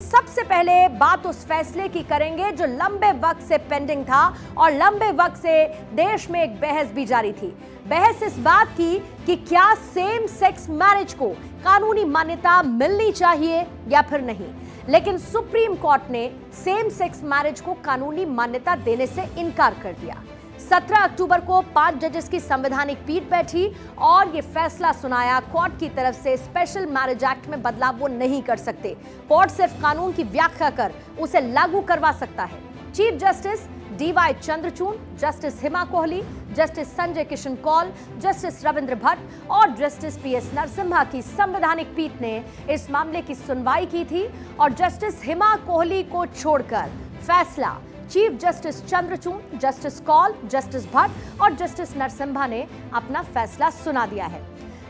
सबसे पहले बात उस फैसले की करेंगे जो लंबे वक्त से पेंडिंग था और लंबे वक्त से देश में एक बहस भी जारी थी। बहस इस बात की कि क्या सेम सेक्स मैरिज को कानूनी मान्यता मिलनी चाहिए या फिर नहीं। लेकिन सुप्रीम कोर्ट ने सेम सेक्स मैरिज को कानूनी मान्यता देने से इनकार कर दिया। 17 अक्टूबर को 5 जजेस की संवैधानिक पीठ बैठी और ये फैसला सुनाया कोर्ट की तरफ से स्पेशल मैरिज एक्ट में बदलाव वो नहीं कर सकते। कोर्ट सिर्फ कानून की व्याख्या कर उसे लागू करवा सकता है। Chief justice DY Chandrachud, justice Hima Kohli, justice Sanjay Kishan Kaul, justice Ravindra Bhat और जस्टिस PS नरसिम्हा की संवैधानिक पीठ ने इस मामले की सुनवाई की थी और जस्टिस हिमा कोहली को छोड़कर फैसला chief justice Chandrachud, justice Kaul, justice Bhatt और जस्टिस नरसिम्हा ने अपना फैसला सुना दिया है।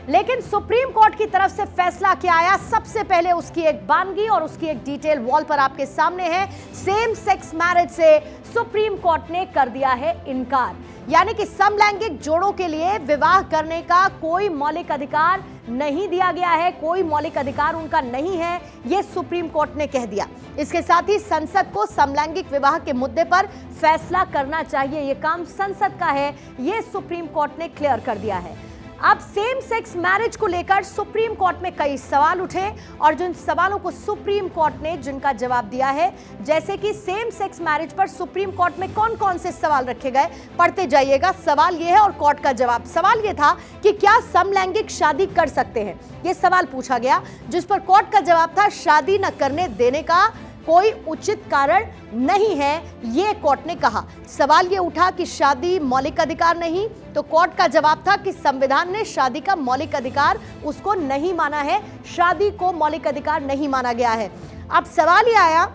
लेकिन सुप्रीम कोर्ट की तरफ से फैसला क्या आया, सबसे पहले उसकी एक बानगी और उसकी एक डिटेल वॉल पर आपके सामने है। सेम सेक्स मैरिज से सुप्रीम कोर्ट ने कर दिया है इनकार, यानी कि समलैंगिक जोड़ों के लिए विवाह करने का कोई मौलिक अधिकार नहीं दिया गया है, कोई मौलिक अधिकार उनका नहीं है, यह सुप्रीम कोर्ट ने कह दिया। इसके साथ ही संसद को समलैंगिक विवाह के मुद्दे पर फैसला करना चाहिए, यह काम संसद का है, यह सुप्रीम कोर्ट ने क्लियर कर दिया है। अब सेम सेक्स मैरिज को लेकर सुप्रीम कोर्ट में कई सवाल उठे और जिन सवालों को सुप्रीम कोर्ट ने जिनका जवाब दिया है, जैसे कि सेम सेक्स मैरिज पर सुप्रीम कोर्ट में कौन कौन से सवाल रखे गए, पढ़ते जाइएगा। सवाल यह है और कोर्ट का जवाब। सवाल यह था कि क्या समलैंगिक शादी कर सकते हैं, यह सवाल पूछा गया, जिस पर कोर्ट का जवाब था शादी न करने देने का कोई उचित कारण नहीं है, यह कोर्ट ने कहा। सवाल यह उठा कि शादी मौलिक अधिकार नहीं, तो कोर्ट का जवाब था कि संविधान ने शादी का मौलिक अधिकार उसको नहीं माना है, शादी को मौलिक अधिकार नहीं माना गया है। अब सवाल यह आया,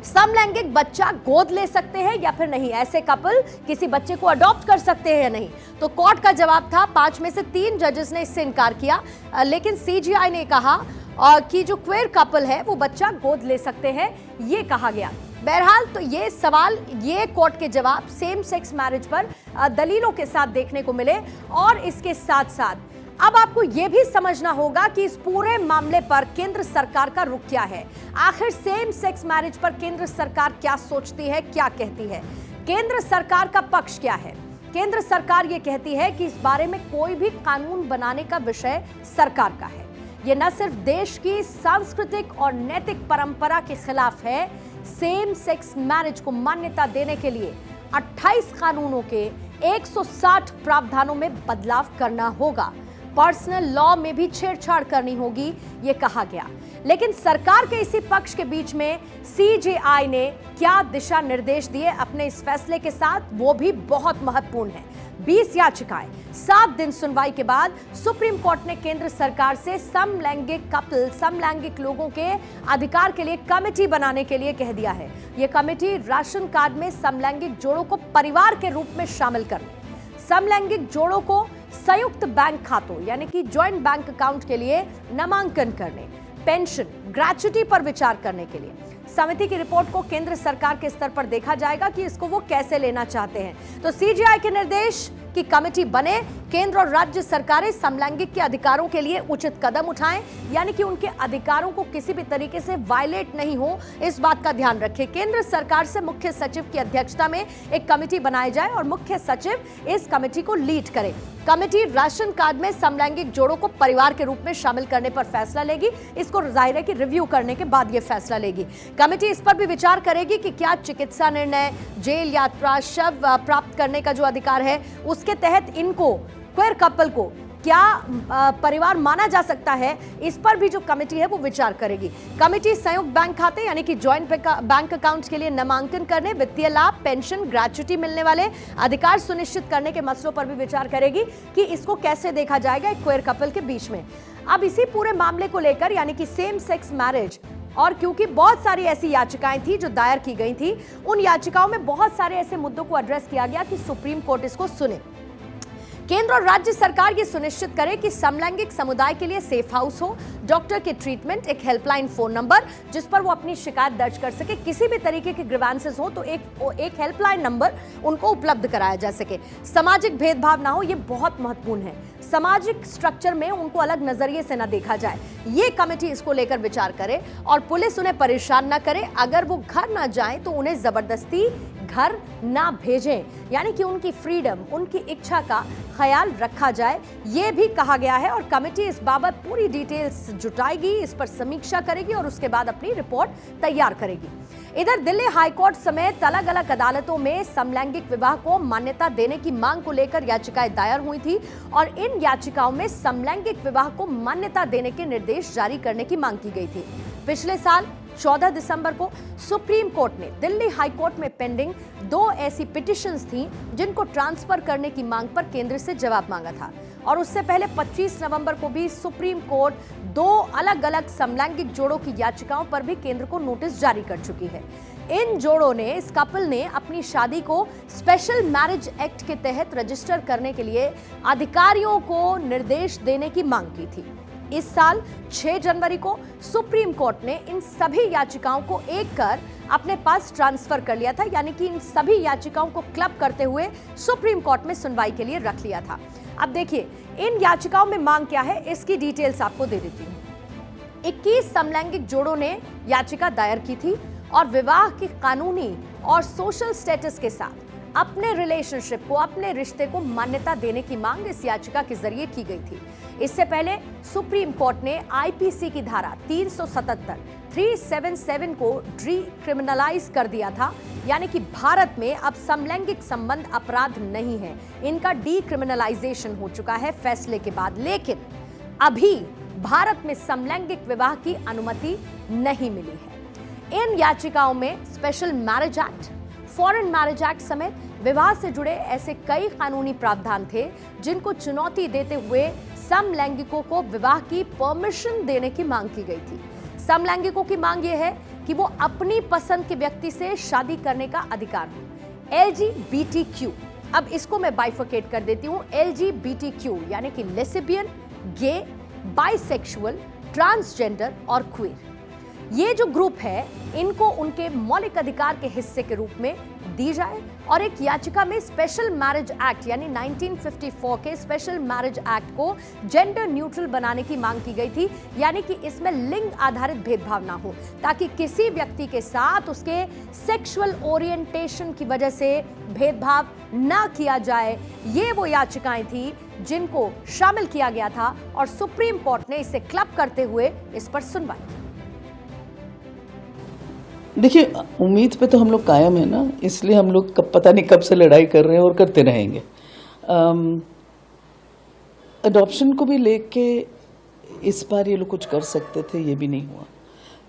समलैंगिक बच्चा गोद ले सकते हैं या फिर नहीं, ऐसे कपल किसी बच्चे को अडॉप्ट कर सकते हैं या नहीं। तो कोर्ट का जवाब था, 5 में से 3 जजेस ने इससे इनकार किया, लेकिन CJI ने कहा कि जो क्वेयर कपल है वो बच्चा गोद ले सकते हैं, ये कहा गया। बहरहाल तो ये सवाल, ये कोर्ट के जवाब सेम सेक्स मैरिज पर दलीलों के साथ देखने को मिले। और इसके साथ साथ अब आपको यह भी समझना होगा कि इस पूरे मामले पर केंद्र सरकार का रुख क्या है। आखिर सेम सेक्स मैरिज पर केंद्र सरकार क्या सोचती है, क्या कहती है, केंद्र सरकार का पक्ष क्या है। केंद्र सरकार यह कहती है कि इस बारे में कोई भी कानून बनाने का विषय सरकार का है। यह न सिर्फ देश की सांस्कृतिक और नैतिक परंपरा के खिलाफ है, सेम सेक्स मैरिज को मान्यता देने के लिए 28 कानूनों के 160 प्रावधानों में बदलाव करना होगा, पर्सनल लॉ में भी छेड़छाड़ करनी होगी, यह कहा गया। लेकिन सरकार के इसी पक्ष के बीच में CJI ने क्या दिशा निर्देश दिए अपने इस फैसले के साथ, वो भी बहुत महत्वपूर्ण है। 20 याचिकाएं, 7 दिन सुनवाई के बाद सुप्रीम कोर्ट ने केंद्र सरकार से समलैंगिक कपल, समलैंगिक लोगों के अधिकार के लिए कमेटी बनाने के लिए कह दिया है। यह कमेटी राशन कार्ड में समलैंगिक जोड़ों को परिवार के रूप में शामिल करने, समलैंगिक जोड़ों को संयुक्त बैंक खातों यानी कि ज्वाइंट बैंक अकाउंट के लिए नामांकन करने, पेंशन, ग्रेच्युटी पर विचार करने के लिए समिति की रिपोर्ट को केंद्र सरकार के स्तर पर देखा जाएगा कि इसको वो कैसे लेना चाहते हैं। तो CJI के निर्देश की कमेटी बने, केंद्र और राज्य सरकारें समलैंगिक के अधिकारों के लिए उचित कदम उठाएं, यानी कि उनके अधिकारों को किसी भी तरीके से वायलेट नहीं हो, इस बात का ध्यान रखें। केंद्र सरकार से मुख्य सचिव की अध्यक्षता में एक कमेटी बनाई जाए और मुख्य सचिव इस कमेटी को लीड करे। कमेटी राशन कार्ड में समलैंगिक जोड़ों को परिवार के रूप में शामिल करने पर फैसला लेगी। इसको जाहिर है कि रिव्यू करने के बाद यह फैसला लेगी। कमेटी इस पर भी विचार करेगी कि क्या चिकित्सा निर्णय, जेल यात्रा, शव प्राप्त करने का जो अधिकार है, उसके तहत इनको, क्वेयर कपल को क्या परिवार माना जा सकता है, इस पर भी जो कमेटी है वो विचार करेगी। कमेटी संयुक्त बैंक खाते यानी कि ज्वाइंट बैंक अकाउंट के लिए नामांकन करने, वित्तीय लाभ, पेंशन, ग्रेच्युटी मिलने वाले अधिकार सुनिश्चित करने के मसलों पर भी विचार करेगी कि इसको कैसे देखा जाएगा एक क्वेयर कपल के बीच में। अब इसी पूरे मामले को लेकर यानी कि सेम सेक्स मैरिज, और क्योंकि बहुत सारी ऐसी याचिकाएं थी जो दायर की गई थी, उन याचिकाओं में बहुत सारे ऐसे मुद्दों को एड्रेस किया गया कि सुप्रीम कोर्ट इसको सुने। केंद्र और राज्य सरकार ये सुनिश्चित करे कि समलैंगिक समुदाय के लिए सेफ हाउस हो, डॉक्टर की ट्रीटमेंट, एक हेल्पलाइन फोन नंबर जिस पर वो अपनी शिकायत दर्ज कर सके, किसी भी तरीके के ग्रीवेंसेस हो तो एक हेल्पलाइन नंबर उनको उपलब्ध कराया जा सके, सामाजिक भेदभाव ना हो, ये बहुत महत्वपूर्ण है, सामाजिक स्ट्रक्चर में उनको अलग नजरिए से ना देखा जाए, ये कमेटी इसको लेकर विचार करे और पुलिस उन्हें परेशान ना करे, अगर वो घर ना जाए तो उन्हें जबरदस्ती घर ना भेजें, यानी कि उनकी फ्रीडम, उनकी इच्छा का ख्याल रखा जाए, यह भी कहा गया है। और कमेटी इस बाबत पूरी डिटेल्स जुटाएगी, इस पर समीक्षा करेगी और उसके बाद अपनी रिपोर्ट तैयार करेगी। इधर दिल्ली हाईकोर्ट समेत अलग अलग अदालतों में समलैंगिक विवाह को मान्यता देने की मांग को लेकर याचिकाएं दायर हुई थी और इन याचिकाओं में समलैंगिक विवाह को मान्यता देने के निर्देश जारी करने की मांग की गई थी। पिछले साल 14 दिसंबर को सुप्रीम कोर्ट ने दिल्ली हाई कोर्ट में पेंडिंग 2 ऐसी पिटिशंस थीं जिनको ट्रांसफर करने की मांग पर केंद्र से जवाब मांगा था और उससे पहले 25 नवंबर को भी सुप्रीम कोर्ट 2 अलग अलग समलैंगिक जोड़ों की याचिकाओं पर भी केंद्र को नोटिस जारी कर चुकी है। इन जोड़ों ने, इस कपल ने अपनी शादी को स्पेशल मैरिज एक्ट के तहत रजिस्टर करने के लिए अधिकारियों को निर्देश देने की मांग की थी। इस साल 6 जनवरी को सुप्रीम कोर्ट ने इन सभी याचिकाओं को एक कर अपने पास ट्रांसफर कर लिया था, यानी कि इन सभी याचिकाओं को क्लब करते हुए सुप्रीम कोर्ट में सुनवाई के लिए रख लिया था। अब देखिए इन याचिकाओं में मांग क्या है, इसकी डिटेल्स आपको दे देती हूं। 21 समलैंगिक जोड़ों ने याचिका दायर की थी और विवाह के कानूनी और सोशल स्टेटस के साथ अपने रिलेशनशिप को, अपने रिश्ते को मान्यता देने की मांग इस याचिका के जरिए की गई थी। इससे पहले सुप्रीम कोर्ट ने आईपीसी की धारा 377 को डिक्रिमिनलाइज कर दिया था, यानी कि भारत में अब समलैंगिक संबंध अपराध नहीं है, इनका डिक्रिमिनलाइजेशन हो चुका है फैसले के बाद। लेकिन अभी भारत में समलैंगिक विवाह की अनुमति नहीं मिली है। इन याचिकाओं में special marriage act, foreign marriage act समेत विवाह से जुड़े ऐसे कई कानूनी प्रावधान थे जिनको चुनौती देते हुए समलैंगिकों को विवाह की परमिशन देने की मांग की गई थी। समलैंगिकों की मांग यह है कि वो अपनी पसंद के व्यक्ति से शादी करने का अधिकार हो। LGBTQ, अब इसको मैं बाइफरकेट कर देती हूं, LGBTQ यानी कि लेस्बियन, गे, बाइसेक्सुअल, ट्रांसजेंडर और क्वीर, ये जो ग्रुप है इनको उनके मौलिक अधिकार के हिस्से के रूप में दी जाए। और एक याचिका में स्पेशल मैरिज एक्ट यानी 1954 के स्पेशल मैरिज एक्ट को जेंडर न्यूट्रल बनाने की मांग की गई थी, यानी कि इसमें लिंग आधारित भेदभाव ना हो, ताकि किसी व्यक्ति के साथ उसके सेक्सुअल ओरिएंटेशन की वजह से भेदभाव ना किया जाए। ये वो याचिकाएं थी जिनको शामिल किया गया था और सुप्रीम कोर्ट ने इसे क्लब करते हुए इस पर सुनवाई की। देखिए, उम्मीद पे तो हम लोग कायम है ना, इसलिए हम लोग कब पता नहीं कब से लड़ाई कर रहे हैं और करते रहेंगे। अडॉप्शन को भी लेके इस बार ये लोग कुछ कर सकते थे, ये भी नहीं हुआ।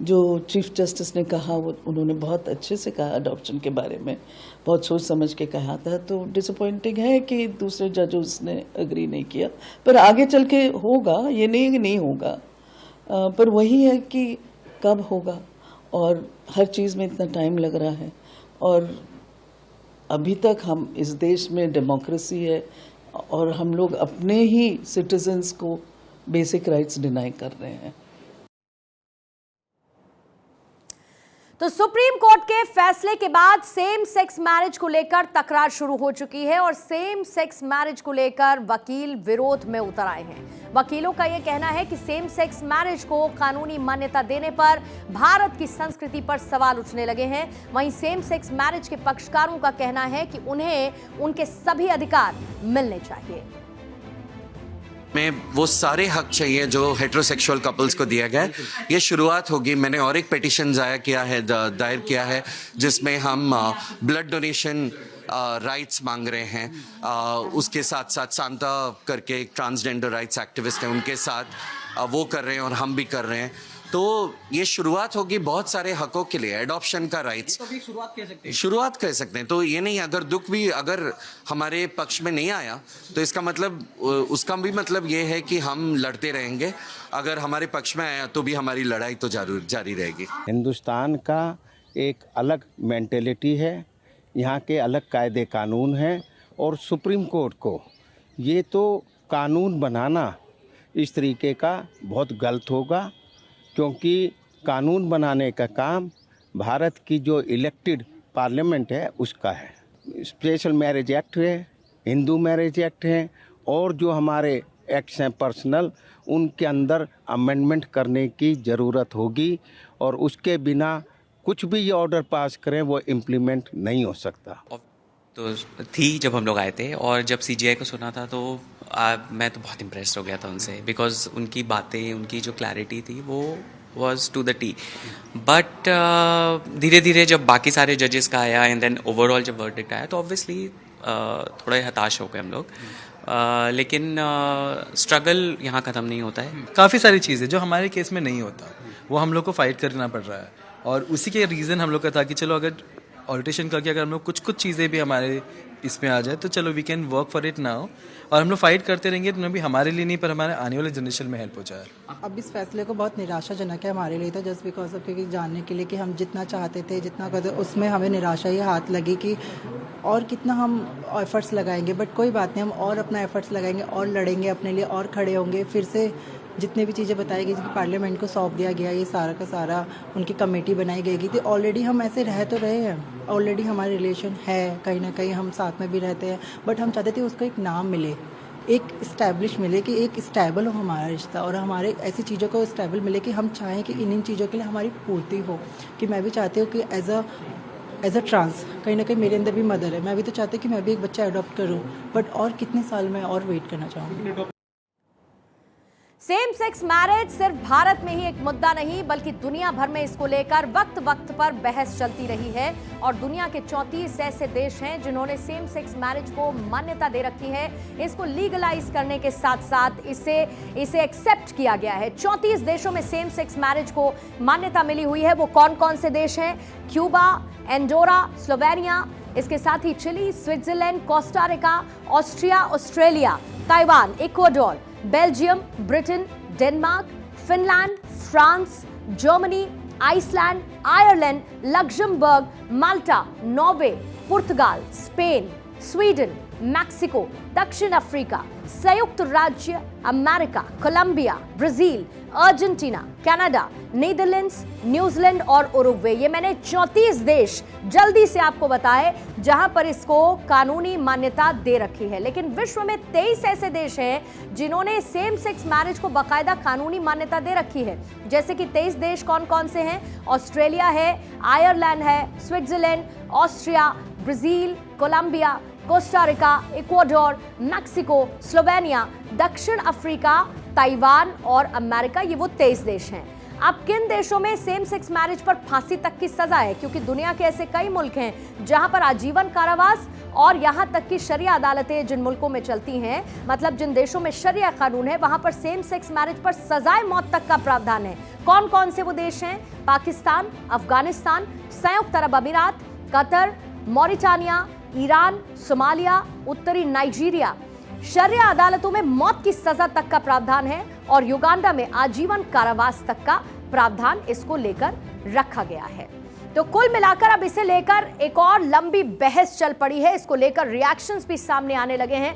जो चीफ जस्टिस ने कहा वो उन्होंने बहुत अच्छे से कहा, अडॉप्शन के बारे में बहुत सोच समझ के कहा था। तो डिसअपॉइंटिंग है कि दूसरे जजेस ने एग्री नहीं किया, पर आगे चल के होगा, ये नहीं होगा, पर वही है कि कब होगा और हर चीज़ में इतना टाइम लग रहा है। और अभी तक हम इस देश में डेमोक्रेसी है और हम लोग अपने ही सिटीजन्स को बेसिक राइट्स डिनाई कर रहे हैं। तो सुप्रीम कोर्ट के फैसले के बाद सेम सेक्स मैरिज को लेकर तकरार शुरू हो चुकी है और सेम सेक्स मैरिज को लेकर वकील विरोध में उतर आए हैं। वकीलों का यह कहना है कि सेम सेक्स मैरिज को कानूनी मान्यता देने पर भारत की संस्कृति पर सवाल उठने लगे हैं। वहीं सेम सेक्स मैरिज के पक्षकारों का कहना है कि उन्हें उनके सभी अधिकार मिलने चाहिए। में वो सारे हक चाहिए जो हेटेरोसेक्सुअल कपल्स को दिया गया है। ये शुरुआत होगी। मैंने और एक पिटिशन दायर किया है जिसमें हम ब्लड डोनेशन राइट्स मांग रहे हैं। उसके साथ साथ सांता करके एक ट्रांसजेंडर राइट्स एक्टिविस्ट हैं, उनके साथ वो कर रहे हैं और हम भी कर रहे हैं। तो ये शुरुआत होगी बहुत सारे हकों के लिए। एडॉप्शन का राइट्स तो अभी शुरुआत कह सकते हैं। तो ये नहीं, अगर दुख भी अगर हमारे पक्ष में नहीं आया तो इसका मतलब, उसका भी मतलब ये है कि हम लड़ते रहेंगे। अगर हमारे पक्ष में आया तो भी हमारी लड़ाई तो जारी रहेगी। हिंदुस्तान का एक अलग मेंटेलिटी है, यहाँ के अलग कायदे कानून हैं और सुप्रीम कोर्ट को ये तो कानून बनाना इस तरीके का बहुत गलत होगा, क्योंकि कानून बनाने का काम भारत की जो इलेक्टेड पार्लियामेंट है उसका है। स्पेशल मैरिज एक्ट है, हिंदू मैरिज एक्ट है, और जो हमारे एक्ट्स हैं पर्सनल, उनके अंदर अमेंडमेंट करने की ज़रूरत होगी, और उसके बिना कुछ भी ये ऑर्डर पास करें वो इम्प्लीमेंट नहीं हो सकता। तो थी जब हम लोग आए थे, और जब CGI को सुना था तो मैं तो बहुत इम्प्रेस हो गया था उनसे, बिकॉज उनकी बातें, उनकी जो क्लैरिटी थी वो was to the T. But धीरे धीरे जब बाकी सारे जजेस का आया एंड देन ओवरऑल जब वर्डिक्ट आया तो ऑब्वियसली थोड़े हताश हो गए हम लोग। लेकिन स्ट्रगल यहाँ ख़त्म नहीं होता है। काफ़ी सारी चीज़ें जो हमारे केस में नहीं होता वो हम लोग को फाइट करना पड़ रहा है, और उसी के रीज़न हम लोग का था कि चलो अगर ऑल्ट्रेशन करके अगर हम लोग कुछ चीज़ें भी हमारे इसमें आ जाए तो चलो we can work for it now, और हम लोग फाइट करते रहेंगे तो भी हमारे लिए नहीं पर हमारे आने वाले जनरेशन में हेल्प हो जाए। अब इस फैसले को बहुत निराशाजनक है हमारे लिए, तो जस्ट बिकॉज ऑफ क्योंकि जानने के लिए कि हम जितना चाहते थे जितना करते उसमें हमें निराशा ही हाथ लगी कि और कितना हम एफर्ट्स लगाएंगे, बट कोई बात नहीं, हम और अपना एफर्ट्स लगाएंगे और लड़ेंगे अपने लिए और खड़े होंगे। फिर से जितने भी चीज़ें बताई गई, पार्लियामेंट को सौंप दिया गया, ये सारा का सारा उनकी कमेटी बनाई गई थी। ऑलरेडी हम ऐसे रह तो रहे हैं, ऑलरेडी हमारे रिलेशन है, कहीं ना कहीं हम साथ में भी रहते हैं, बट हम चाहते थे उसको एक नाम मिले, एक इस्टेब्लिश मिले कि एक स्टेबल हो हमारा रिश्ता, और हमारे ऐसी चीज़ों को स्टेबल मिले कि हम चाहें कि इन चीज़ों के लिए हमारी पूर्ति हो। कि मैं भी चाहती हूँ कि एज अ ट्रांस कहीं ना कहीं मेरे अंदर भी मदर है, मैं भी तो चाहती हूँ कि मैं भी एक बच्चा अडॉप्ट करूँ, बट और कितने साल मैं और वेट करना चाहूँगी। सेम सेक्स मैरिज सिर्फ भारत में ही एक मुद्दा नहीं बल्कि दुनिया भर में इसको लेकर वक्त वक्त पर बहस चलती रही है, और दुनिया के 34 ऐसे देश हैं जिन्होंने सेम सेक्स मैरिज को मान्यता दे रखी है। इसको लीगलाइज करने के साथ साथ इसे एक्सेप्ट किया गया है। 34 देशों में सेम सेक्स मैरिज को मान्यता मिली हुई है। वो कौन कौन से देश हैं? क्यूबा, एंडोरा, स्लोवेनिया, इसके साथ ही Chile, Switzerland, Costa Rica, Austria, Australia, Taiwan, Ecuador, Belgium, Britain, Denmark, Finland, France, Germany, Iceland, Ireland, Luxembourg, Malta, Norway, पुर्तगाल, स्पेन, स्वीडन, मैक्सिको, दक्षिण अफ्रीका, संयुक्त राज्य America, Colombia, Brazil, Argentina, Canada, Netherlands, New Zealand और Uruguay. ये मैंने 34 देश जल्दी से आपको बताए जहां पर इसको कानूनी मान्यता दे रखी है। लेकिन विश्व में 23 ऐसे देश हैं जिन्होंने सेम सेक्स मैरिज को बाकायदा कानूनी मान्यता दे रखी है। जैसे कि 23 देश कौन कौन से हैं? ऑस्ट्रेलिया है, आयरलैंड है, Switzerland, Austria, Brazil, Colombia, Costa Rica, Ecuador, Mexico, Slovenia, दक्षिण अफ्रीका, ताइवान और अमेरिका। ये वो 23 देश हैं। अब किन देशों में सेम सेक्स मैरिज पर फांसी तक की सजा है? क्योंकि दुनिया के ऐसे कई मुल्क हैं जहां पर आजीवन कारावास और यहां तक कि शरिया अदालतें जिन मुल्कों में चलती हैं, मतलब जिन देशों में शरिया कानून है, वहां पर सेम सेक्स मैरिज पर सजाए मौत तक का प्रावधान है। कौन कौन से वो देश हैं? पाकिस्तान, अफगानिस्तान, संयुक्त अरब अमीरात, कतर, मॉरिटानिया, ईरान, सोमालिया, उत्तरी नाइजीरिया। शरिया अदालतों में मौत की सजा तक का प्रावधान है, और युगांडा में आजीवन कारावास तक का प्रावधान इसको लेकर रखा गया है। तो कुल मिलाकर अब इसे लेकर एक और लंबी बहस चल पड़ी है। इसको लेकर रिएक्शंस भी सामने आने लगे हैं।